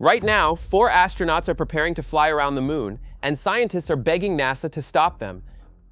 Right now, 4 astronauts are preparing to fly around the moon, and scientists are begging NASA to stop them.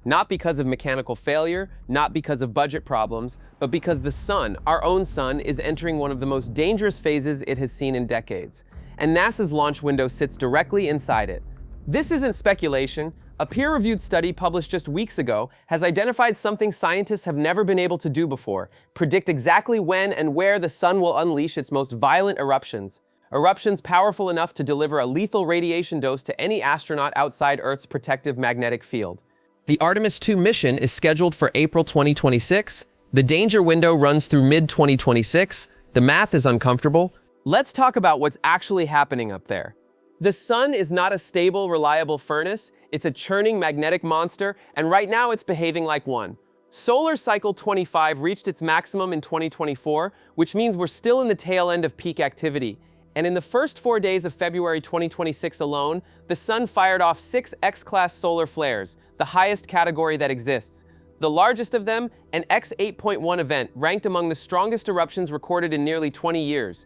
Not because of mechanical failure, not because of budget problems, but because the sun, our own sun, is entering one of the most dangerous phases it has seen in decades. And NASA's launch window sits directly inside it. This isn't speculation. A peer-reviewed study published just weeks ago has identified something scientists have never been able to do before: predict exactly when and where the sun will unleash its most violent eruptions. Eruptions powerful enough to deliver a lethal radiation dose to any astronaut outside Earth's protective magnetic field. The Artemis II mission is scheduled for April 2026. The danger window runs through mid-2026. The math is uncomfortable. Let's talk about what's actually happening up there. The sun is not a stable, reliable furnace. It's a churning magnetic monster, and right now it's behaving like one. Solar cycle 25 reached its maximum in 2024, which means we're still in the tail end of peak activity. And in the first 4 days of February 2026 alone, the sun fired off 6 X-class solar flares, the highest category that exists. The largest of them, an X8.1 event, ranked among the strongest eruptions recorded in nearly 20 years.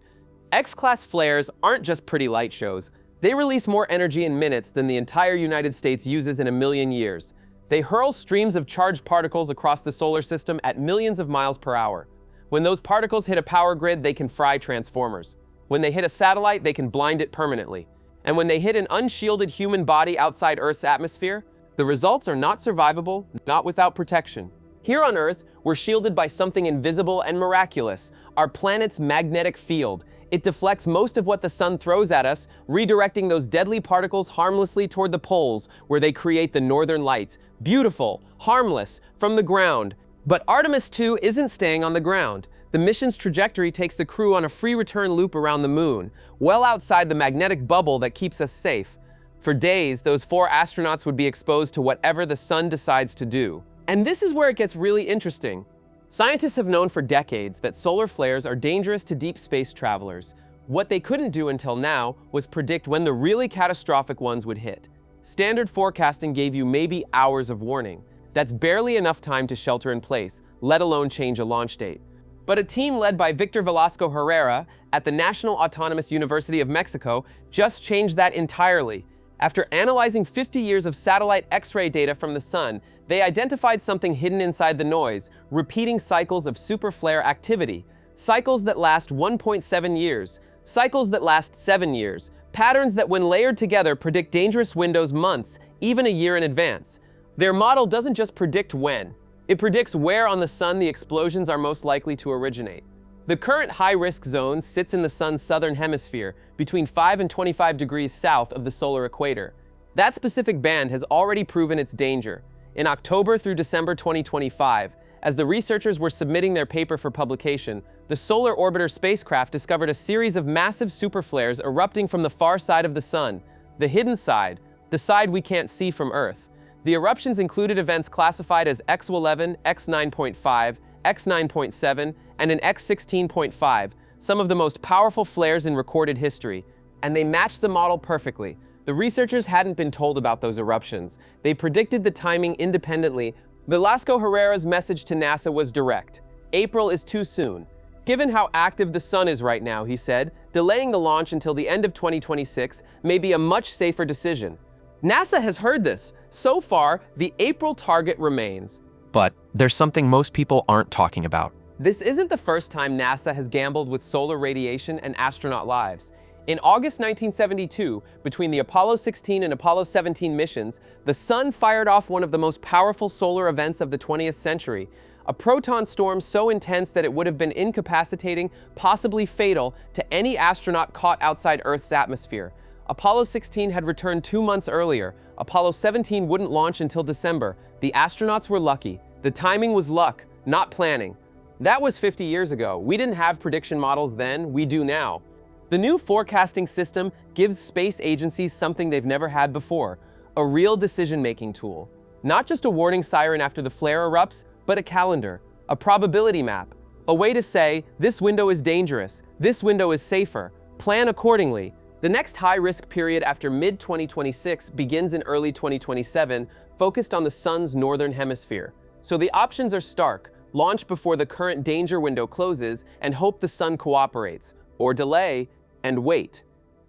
X-class flares aren't just pretty light shows. They release more energy in minutes than the entire United States uses in a million years. They hurl streams of charged particles across the solar system at millions of miles per hour. When those particles hit a power grid, they can fry transformers. When they hit a satellite, they can blind it permanently. And when they hit an unshielded human body outside Earth's atmosphere, the results are not survivable, not without protection. Here on Earth, we're shielded by something invisible and miraculous: our planet's magnetic field. It deflects most of what the sun throws at us, redirecting those deadly particles harmlessly toward the poles, where they create the northern lights. Beautiful, harmless, from the ground. But Artemis II isn't staying on the ground. The mission's trajectory takes the crew on a free return loop around the moon, well outside the magnetic bubble that keeps us safe. For days, those 4 astronauts would be exposed to whatever the sun decides to do. And this is where it gets really interesting. Scientists have known for decades that solar flares are dangerous to deep space travelers. What they couldn't do until now was predict when the really catastrophic ones would hit. Standard forecasting gave you maybe hours of warning. That's barely enough time to shelter in place, let alone change a launch date. But a team led by Velasco Herrera at the National Autonomous University of Mexico just changed that entirely. After analyzing 50 years of satellite X-ray data from the sun, they identified something hidden inside the noise: repeating cycles of superflare activity. Cycles that last 1.7 years. Cycles that last 7 years. Patterns that, when layered together, predict dangerous windows months, even a year in advance. Their model doesn't just predict when. It predicts where on the sun the explosions are most likely to originate. The current high-risk zone sits in the sun's southern hemisphere, between 5 and 25 degrees south of the solar equator. That specific band has already proven its danger. In October through December 2025, as the researchers were submitting their paper for publication, the Solar Orbiter spacecraft discovered a series of massive superflares erupting from the far side of the sun, the hidden side, the side we can't see from Earth. The eruptions included events classified as X11, X9.5, X9.7, and an X16.5, some of the most powerful flares in recorded history. And they matched the model perfectly. The researchers hadn't been told about those eruptions. They predicted the timing independently. Velasco Herrera's message to NASA was direct: April is too soon. Given how active the sun is right now, he said, delaying the launch until the end of 2026 may be a much safer decision. NASA has heard this. So far, the April target remains. But there's something most people aren't talking about. This isn't the first time NASA has gambled with solar radiation and astronaut lives. In August 1972, between the Apollo 16 and Apollo 17 missions, the sun fired off one of the most powerful solar events of the 20th century, a proton storm so intense that it would have been incapacitating, possibly fatal, to any astronaut caught outside Earth's atmosphere. Apollo 16 had returned 2 months earlier. Apollo 17 wouldn't launch until December. The astronauts were lucky. The timing was luck, not planning. That was 50 years ago. We didn't have prediction models then, we do now. The new forecasting system gives space agencies something they've never had before: a real decision-making tool. Not just a warning siren after the flare erupts, but a calendar, a probability map, a way to say, this window is dangerous, this window is safer, plan accordingly. The next high-risk period after mid-2026 begins in early 2027, focused on the sun's northern hemisphere. So the options are stark: launch before the current danger window closes and hope the sun cooperates, or delay and wait.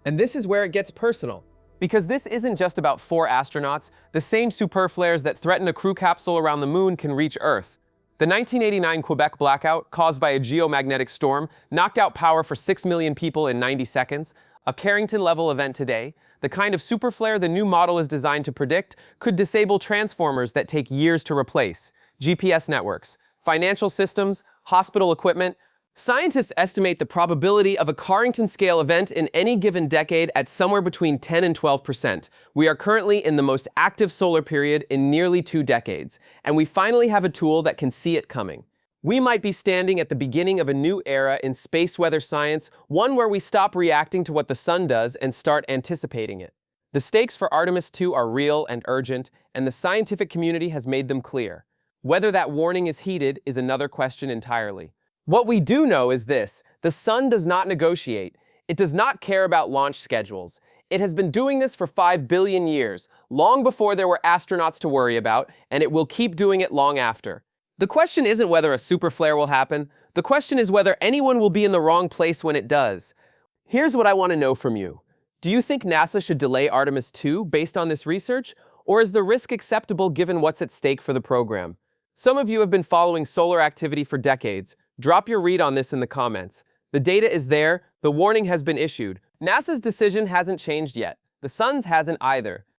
And this is where it gets personal. Because this isn't just about 4 astronauts, the same superflares that threaten a crew capsule around the moon can reach Earth. The 1989 Quebec blackout, caused by a geomagnetic storm, knocked out power for 6 million people in 90 seconds. A Carrington-level event today, the kind of superflare the new model is designed to predict, could disable transformers that take years to replace, GPS networks, financial systems, hospital equipment. Scientists estimate the probability of a Carrington-scale event in any given decade at somewhere between 10 and 12%. We are currently in the most active solar period in nearly 2 decades, and we finally have a tool that can see it coming. We might be standing at the beginning of a new era in space weather science, one where we stop reacting to what the sun does and start anticipating it. The stakes for Artemis 2 are real and urgent, and the scientific community has made them clear. Whether that warning is heeded is another question entirely. What we do know is this: the sun does not negotiate. It does not care about launch schedules. It has been doing this for 5 billion years, long before there were astronauts to worry about, and it will keep doing it long after. The question isn't whether a superflare will happen. The question is whether anyone will be in the wrong place when it does. Here's what I want to know from you. Do you think NASA should delay Artemis 2 based on this research? Or is the risk acceptable given what's at stake for the program? Some of you have been following solar activity for decades. Drop your read on this in the comments. The data is there, the warning has been issued. NASA's decision hasn't changed yet. The sun's hasn't either.